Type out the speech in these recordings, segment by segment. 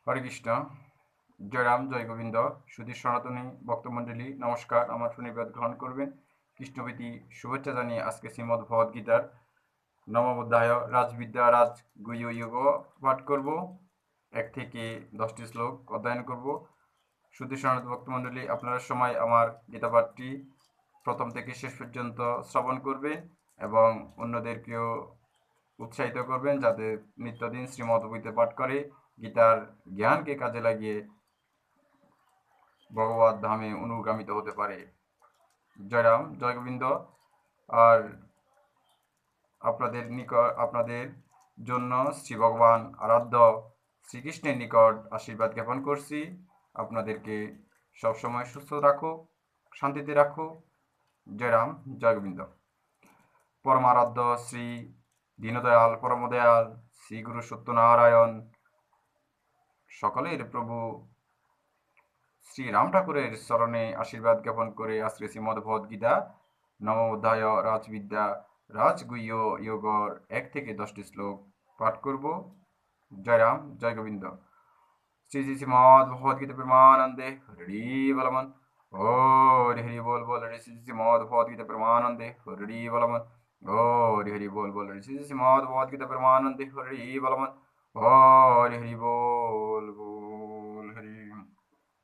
হরে কৃষ্ণ। জয় রাম, জয় গোবিন্দ। সুধীর সনাতনী ভক্তমণ্ডলী নমস্কার। আমার সুনিবাদ গ্রহণ করবেন। কৃষ্ণপ্রীতি শুভেচ্ছা জানিয়ে আজকে শ্রীমদ্ ভগবদ গীতার নবম অধ্যায় রাজবিদ্যা রাজ গুহ্য যোগ পাঠ করব। 1 থেকে 10টি শ্লোক অধ্যয়ন করব। সুধীর সনাতন ভক্তমণ্ডলী, আপনারা সময় আমার গীতা পাঠটি প্রথম থেকে শেষ পর্যন্ত শ্রবণ করবেন এবং অন্যদেরকেও উৎসাহিত করবেন যাতে নিত্যদিন শ্রীমদ্ভগবদ্গীতা পাঠ করে গীতার জ্ঞানকে কাজে লাগিয়ে ভগবত ধামে অনুগামিত হতে পারে। জয় রাম, জয় গোবিন্দ। আর আপনাদের জন্য শ্রী ভগবান আরাধ্য শ্রীকৃষ্ণের নিকট আশীর্বাদ জ্ঞাপন করছি। আপনাদেরকে সবসময় সুস্থ রাখুক, শান্তিতে রাখুক। জয় রাম, জয় গোবিন্দ। পরমারাধ্য শ্রী দীনদয়াল পরমদয়াল শ্রী গুরু সত্যনারায়ণ সকলের প্রভু শ্রী রাম ঠাকুরের চরণে আশীর্বাদ জ্ঞাপন করে আজকে শ্রীমদ্ভগবদ্গীতা নবম অধ্যায় রাজবিদ্যা রাজগুহ্য যোগর 1 থেকে 10টি শ্লোক পাঠ করব। জয় রাম, জয় গোবিন্দ। শ্রী শ্রী শ্রীমদ্ভগবদ্গীতা প্রেমানন্দে হরি বলমন। ও হরি বল বল হরি শ্রী শ্রীমদ্ভগবদ্গীতা প্রেমানন্দে হরি বলমন। ও হরি বল বল হরি শ্রী শ্রীমদ্ভগবদ্গীতা প্রেমানন্দে হরি বলমন। ও হরি বল বল হরি।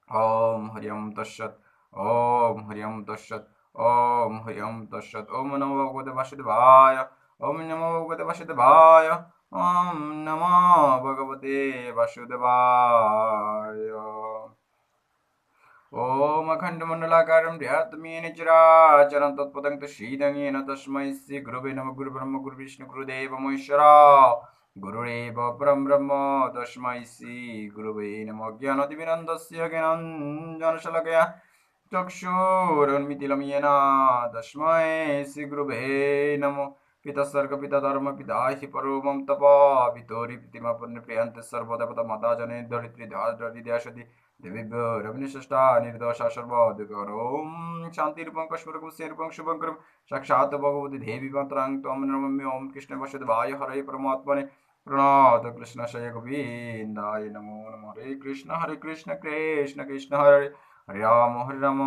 ওম হরিম তৎসৎ। ওম হরিম তৎসৎ। ওম হরিম তৎসৎ। ওম নমো ভগবতে বাসুদেবায়। ওম নমো ভগবতে বাসুদেবায়। ওম নমো ভগবতে বাসুদেবায়। ওম अखण्डमण्डलाकारं ध्यात्मेन चराचरं तत्पदं तस्मै येन तस्मै श्री गुरुवे नमः। गुरुब्रह्म गुरुविष्णु गुरुदेव महेश्वरा गुरुरेव परं ब्रह्म तस्मै श्री गुरुवे नमः। ज्ञानतिमिरन्दस्य ज्ञानाञ्जनशलाकया चक्षुरुन्मिलितं येन तस्मै श्रीगुरुवे नमः। पिता सर्ग पिता धर्म पिता हि परो मम तप पितोरि प्रीतिमा पुण्यप्रियन्ते सर्वदेवता माता जने धरित्री ध्यासति देवीभ्यो रविनिष्ठा निर्दोषा सर्वोदकरों शान्तिरूपं कश्मीरकं शेरूपं शुभङ्करं साक्षात् भगवती देवी मातरं त्वं नमामि। ओं कृष्ण वासुदेवाय हरे परमात्मने प्रणत कृष्णशय गोविन्दाय नमो नमः। हरे कृष्ण कृष्ण कृष्ण हरे हरे राम राम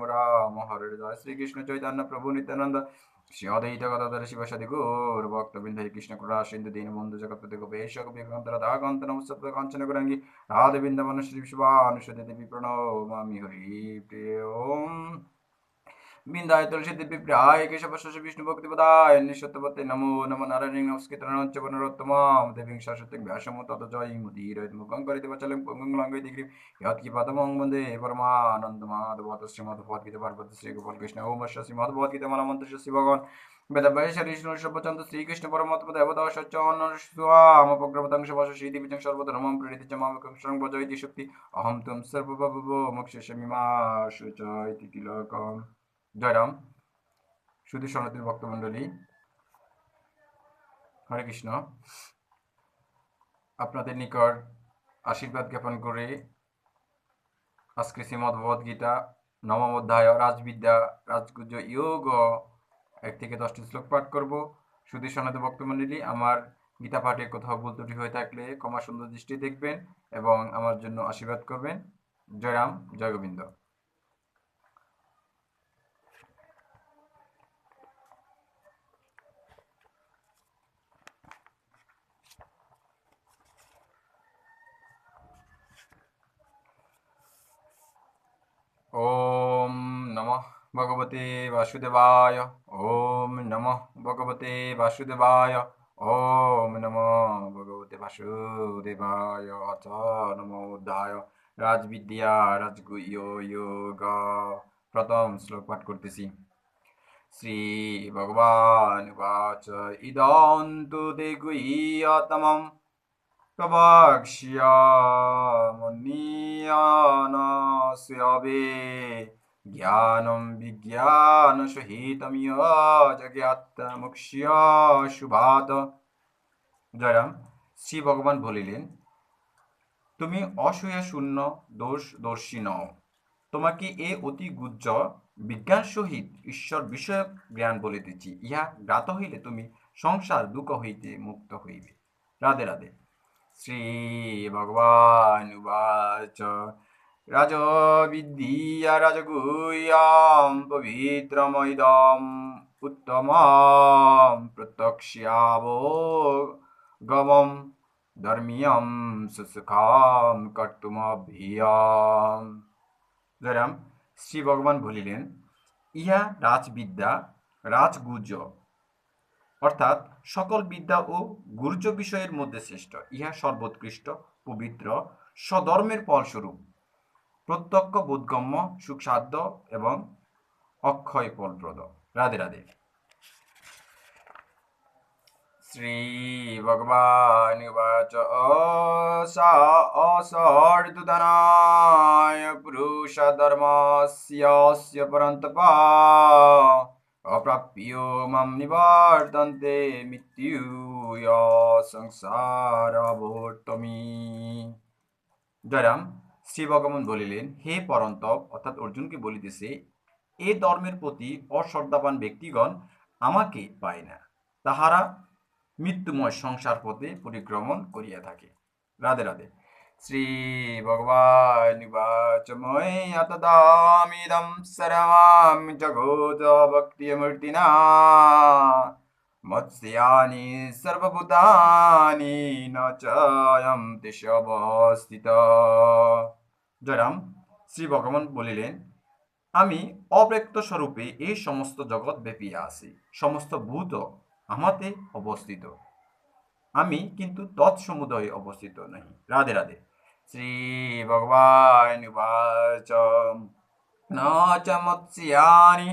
राम हरे हरे। जय श्री कृष्ण चैतन्य प्रभु नित्यानंद श्री अद्वैत गदाधर शिवसदि गौर भक्तवृंद। हरे कृष्ण करुणा सिंधु दीनबंधु जगत्पति गोपेश गोपीकांत राधाकांत नमस्ते कांचन गौरांगी राधे वृंदावन श्री विश्वानुसुते देवी प्रणमामि हरि प्रिय। ओम बिंदाय तुलसी देवी प्रियाय केशवस्य विष्णु भक्ति पदाय निशतपते नमो नमो नारायण नमस्कृतं च वनरोत्तमां देवीं सरस्वतीं व्यासं ततो जयमुदीरयेत् मुखं करोति वाचालं पङ्गुं लङ्घयति गिरिं यत्किपातमं वन्दे परमानन्दमाधवं। श्रीमद्भगवद्गीता भागवत श्री गोपाल कृष्ण ओम श्रीमद्भगवद्गीता मानमन्त्रस्य श्री भगवान् वेदव्यास श्रीकृष्ण श्रीकृष्ण परमात्मा देवता सच्चान्नस्वामपग्रवतं शिवशीति सर्वधर्मं प्रणीति च मामकं शरणं भज इति शक्ति अहं त्वं सर्वभवो मोक्षयिष्यामि मा शुच इति तिलकम्। জয় রাম। সুধী সনাতনী ভক্তমণ্ডলী, হরে কৃষ্ণ। আপনাদের নিকট আশীর্বাদ জ্ঞাপন করে আজকে শ্রীমদ্ভগবদ্গীতা নবম অধ্যায় রাজবিদ্যা রাজগুহ্য যোগ 1 থেকে 10টি শ্লোক পাঠ করব। সুধী সনাতনী ভক্তমণ্ডলী, আমার গীতা পাঠে কোথাও ভুল ত্রুটি হয়ে থাকলে ক্ষমা সুন্দর দৃষ্টি দেখবেন এবং আমার জন্য আশীর্বাদ করবেন। জয় রাম, জয় গোবিন্দ। ओम नमः भगवते वासुदेवाय। ओम नमः भगवते वासुदेवाय। ओम नमः भगवते वासुदेवाय। अथ नमो अध्याय राजविद्या राजगुह्य योग। प्रथम श्लोक पाठ करतेছি। श्री भगवान वाच इदं तु ते गुह्यतमं प्रवक्ष्याम्यनियानस्यावे ज्ञानं विज्ञानसहितं यज्ञातमुक्ष्य शुभात्। জয়রাম। শ্রী ভগবান বলিলেন, তুমি অসূয়া শূন্য দোষদর্শী নও। তোমাকে এ অতি গুহ্য বিজ্ঞান সহিত ঈশ্বর বিষয়ক জ্ঞান বলিতেছি। ইহা জ্ঞাত হইলে তুমি সংসার দুঃখ হইতে মুক্ত হইবে। রাধে রাধে। श्रीभगवानुवाच राजविद्या राजगुह्यं पवित्रमिदम् उत्तमं प्रत्यक्ष्यावगमं धर्मीयं सुसुखां कर्तुमभियाम्। জয়রাম। শ্রী ভগবান বলিলেন, ইহা রাজবিদ্যা রাজগুহ্য অর্থাৎ সকল বিদ্যা ও গুহ্য বিষয়ের মধ্যে শ্রেষ্ঠ। ইহা সর্বোৎকৃষ্ট, পবিত্র, স্বধর্মের ফলস্বরূপ, প্রত্যক্ষ বোধগম্য, সুখসাধ্য এবং অক্ষয় ফলপ্রদ। রাধে রাধে। श्रीभगवानुवाच असर्दुदनाय पुरुषधर्मस्य परन्तप अप्राप्यो मां निवर्तन्ते मृत्युय সংসারবর্তমি। জয়রাম। শ্রী ভগবান বলিলেন, হে পরন্তপ অর্থাৎ অর্জুনকে বলিতেছে, এ ধর্মের প্রতি অশ্রদ্ধাবান ব্যক্তিগণ আমাকে পায় না, তাহারা মৃত্যুময় সংসার পথে পরিক্রমণ করিয়া থাকে। রাধে রাধে। শ্রী ভগবানুবাচ ময়্যতদামিদং সর্বং জগৎ ভক্তিমূর্তিনা মৎস্যানি সর্বভূতানি ন চায়ং তেষ্বস্থিতঃ। জয়রাম। শ্রী ভগবান বলিলেন, আমি অব্যক্ত স্বরূপে এই সমস্ত জগৎ ব্যাপিয়া আছি, সমস্ত ভূত আমাতে অবস্থিত, আমি কিন্তু তৎসমুদয়ে অবস্থিত নহি। রাধে রাধে। শ্রী ভগবানুবাচ ন চ মৎস্যানি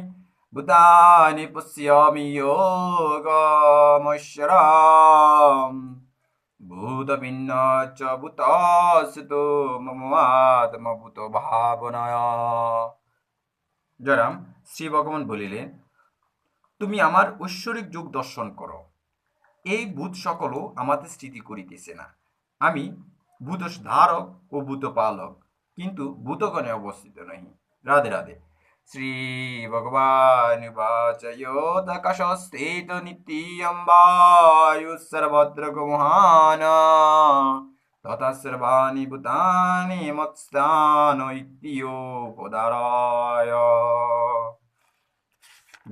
ভূতানি পশ্যমি যোগমৈশ্বরম ভূতভিন্ন চ ভূতস্থিতো মমাত্মভূত ভাবনায়া। জয়রাম। শ্রী ভগবান বলিলেন, তুমি আমার ঐশ্বরিক যুগ দর্শন করো। এই ভূত সকলও আমাতে স্থিতি করিতেছে না, আমি ভূত ধারক ও ভূত পালক, কিন্তু ভূতগণে অবস্থিত নহি। রাধে রাধে। শ্রী ভগবানুবাচ ইয়োদাকাশস্থিত নিত্যং বায়ুঃ সর্বত্র গমহান তথা সর্বাণি ভূতানি মৎস্থান ইত্যুপদারায়।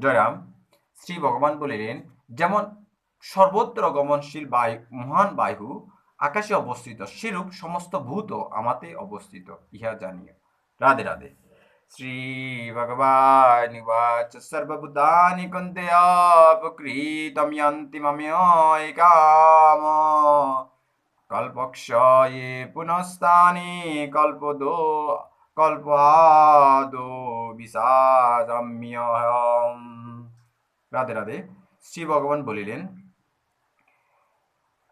জয়রাম। শ্রী ভগবান বলিলেন, যেমন সর্বত্র গমনশীল বায়ু মহান বায়ু আকাশে অবস্থিত, সেরূপ সমস্ত ভূত আমাতে অবস্থিত, ইহা জানিও। রাধে রাধে। শ্রী ভগবানুবাচ সর্বভূতানি কৌন্তেয় প্রকৃতম ইয়ান্তি মামেয়ৈকাম কল্পক্ষয়ে পুনস্তানি কল্পাদো বিসাজাম্যহম। রাধে রাধে। শ্রী ভগবান বলিলেন,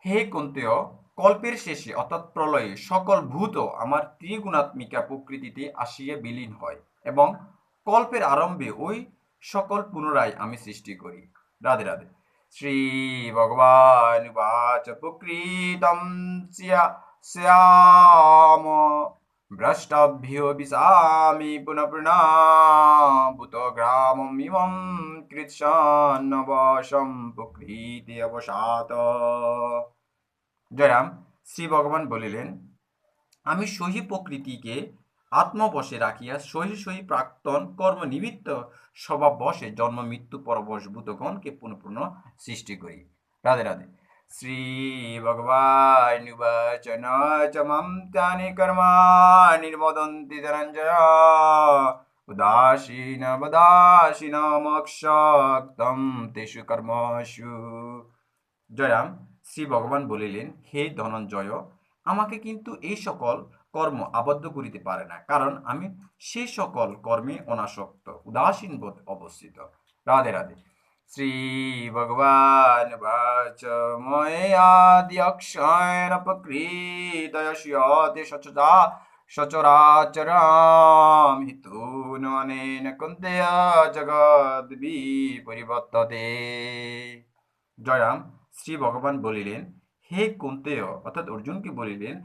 হে কুন্তেয়, কল্পের শেষে অর্থাৎ প্রলয়ে সকল ভূত আমার ত্রিগুণাত্মিকা প্রকৃতিতে আসিয়া বিলীন হয় এবং কল্পের আরম্ভে ওই সকল পুনরায় আমি সৃষ্টি করি। রাধে রাধে। শ্রী ভগবানুবাচ প্রকৃতং স্যাম ভ্রষ্টভ্যো বিশামি পুনঃ পুনঃ ভূতগ্রামম ইমং কৃৎস্নবশং প্রকৃতি অবসাত। জয়রাম। শ্রী ভগবান বলিলেন, আমি সহি প্রকৃতিকে আত্মবশে রাখিয়া সহি সহি প্রাক্তন কর্ম নিমিত্ত স্বভাব বশে জন্ম মৃত্যু পরবশ ভূতগণকে পুনঃ পুনঃ সৃষ্টি করি। রাধে রাধে। শ্রী ভগবানুবাচ ন চ মাম তানি কর্মাণি নির্বদন্তি ধনঞ্জয় উদাসীন বদাসীন মক্ষক্তম তেষু কর্মসু। জয়রাম। শ্রী ভগবান বলিলেন, হে ধনঞ্জয়, আমাকে কিন্তু এই সকল কর্ম আবদ্ধ করিতে পারে না, কারণ আমি সেই সকল কর্মে অনাসক্ত, উদাসীন বোধ অবস্থিত। রাধে রাধে। শ্রী ভগবানুবাচ ময়্যাদ্যক্ষয়েন প্রকৃতয়স্যতে সচরাচরম হিতুননেন কুন্তেয় জগদ্বিপরিবর্ততে। জয়রাম। শ্রী ভগবান বলিলেন, হে কুন্তেয় অর্থাৎ অর্জুনকে বলিলেন,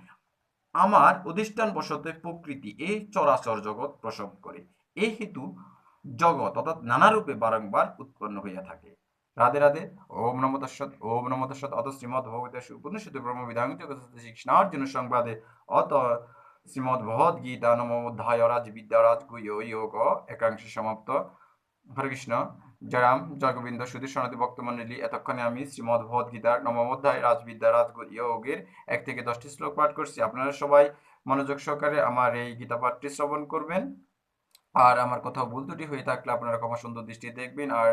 আমার অধিষ্ঠান বশত প্রকৃতি এই চরাচর জগৎ প্রসব করে, এই হেতু জগৎ অর্থাৎ নানা রূপে বারংবার উৎপন্ন হইয়া থাকে। রাধে রাধে। ওম নমো তস্সৎ, ওম নমো তস্সৎ। অত শ্রীমদ্ ভগবতে উপনিষদে ব্রহ্মবিদাং জগৎ কৃষ্ণার্জুন সংবাদে অত শ্রীমদ্ ভগবদ গীতা নমোধ্যায় রাজবিদ্যা রাজগুহ্য যোগ একাংশ সমাপ্ত। হরে কৃষ্ণ। জয়রাম, জয় গোবিন্দ, সুধীর সনাতী ভক্তমণ্ডলী, এতক্ষণে আমি শ্রীমদ্ ভগবদ গীতার নবম অধ্যায় রাজবিদ্যা রাজগুহ্য যোগের 1 থেকে 10টি শ্লোক পাঠ করছি। আপনারা সবাই মনোযোগ সহকারে আমার এই গীতা পাঠটি শ্রবণ করবেন। আর আমার কোথাও ভুল ত্রুটি হয়ে থাকলে আপনারা ক্ষমা সুন্দর দৃষ্টিতে দেখবেন। আর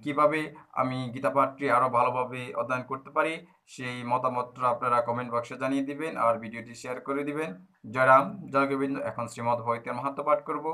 কিভাবে আমি গীতা পাঠটি আরো ভালোভাবে অধ্যয়ন করতে পারি সেই মতামতটা আপনারা কমেন্ট বক্সে জানিয়ে দিবেন আর ভিডিওটি শেয়ার করে দিবেন। জয়রাম, জয় গোবিন্দ। এখন শ্রীমদ্ ভগবতের মাহাত্ম্য পাঠ করব।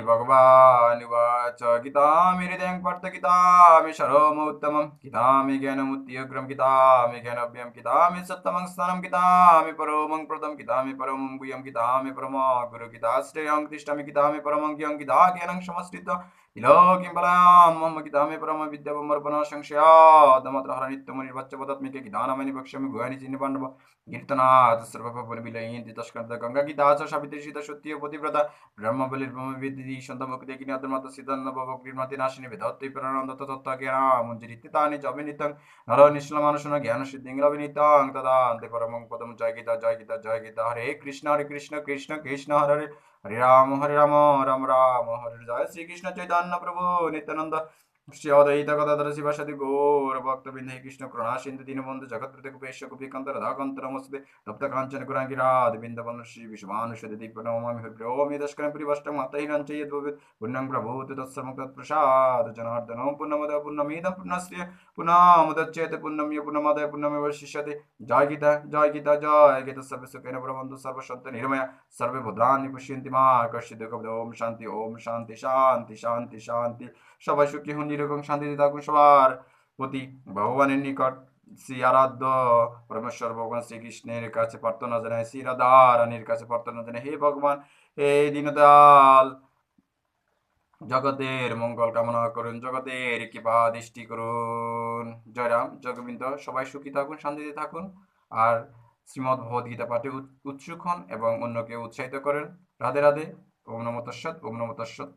श्रीभगवानुवाच गीतामि हृदयं पार्थ गीतामि शरमोत्तमं गीतामि ज्ञानमुद्योग्रं गीतामि ज्ञानव्यं गीतामि सत्तमं स्थानं गीतामि परमं प्रदं गीतामि परमं गुह्यं गीतामि परमो गुरु गीताश्रेयं तिष्ठामि गीतामि परमं ज्ञं गीता ज्ञानं समश्रित्वा किलोकिं बलां मम गीतामि परमं विद्यावमर्पण संशयादमत्र हर नित्यमुनिर्वच्च वदत्मिके गीतानामनि वक्ष्यामि गुहानि चिन्नि पाण्डव कीर्तनात् सर्वपापनिर्विलयन्ति तस्कन्त गंगा गीता च सावित्री सीता सत्य पतिव्रता ब्रह्मबलिर् ब्रह्मविद्धिः सन्तमुखदेकिनी अधर्मात् सिद्धान्त भवग्रीर्मतिनाशिनी वेदात्तै प्रणन्द तत्त्वज्ञानामुञ्जरित्तितानि च विनितं नरो निश्चलमानसुन ज्ञानसिद्धिं लविनितं तदान्ते परमं पदं जय गीता जय गीता जय गीता। हरे कृष्ण कृष्ण कृष्ण हरे हरे हरे राम राम राम हरे जय श्री कृष्ण चैतन्य प्रभु नित्यानंद श्री अद्वैत गदाधर शिवासादि गौर भक्तवृंद हे कृष्ण करुणा सिंधु दीनबंधु जगत्पते गोपेश गोपीकांत राधाकांत नमस्ते तप्त कांचन गौरांगी राधे बिंदवनं श्री विश्वानुषद दीप नमामि हरिओम यदस्करं परिवष्टं मातहिनं च यद्भवेत् पुण्यं प्रभूत तत्सर्वं तत्प्रसाद जनार्दनं पुण्यमद पुण्यमिदं पुण्यस्य पुण्यमुदच्यते पुण्यं य पुण्यमादाय पुण्यमेवशिष्यते। जय गीता जय गीता सर्वे सुखेन भवन्तु सर्वसन्तु निर्मया सर्वे भद्राणि पश्यन्ति मा कश्चित् दुःखं ओम शांति शांति शांति शांति। সবাই সুখী হন, নিরোগ শান্তিতে থাকুন সবার প্রতি ভগবানের নিকট শ্রী আরাধ্য পরমেশ্বর ভগবান শ্রীকৃষ্ণের কাছে প্রার্থনা জানাই, শ্রী রাধা রানীর কাছে প্রার্থনা জানাই, হে ভগবান হে দীনদয়াল জগতের মঙ্গল কামনা করুন, জগতের কৃপা দৃষ্টি করুন। জয়রাম, জয় গোবিন্দ। সবাই সুখী থাকুন, শান্তিতে থাকুন আর শ্রীমদ্ ভগবদ গীতা পাঠে উৎসুক হন এবং অন্যকে উৎসাহিত করেন। রাধে রাধে। ওম নমো তস্সৎ, ওম নমো তস্সৎ।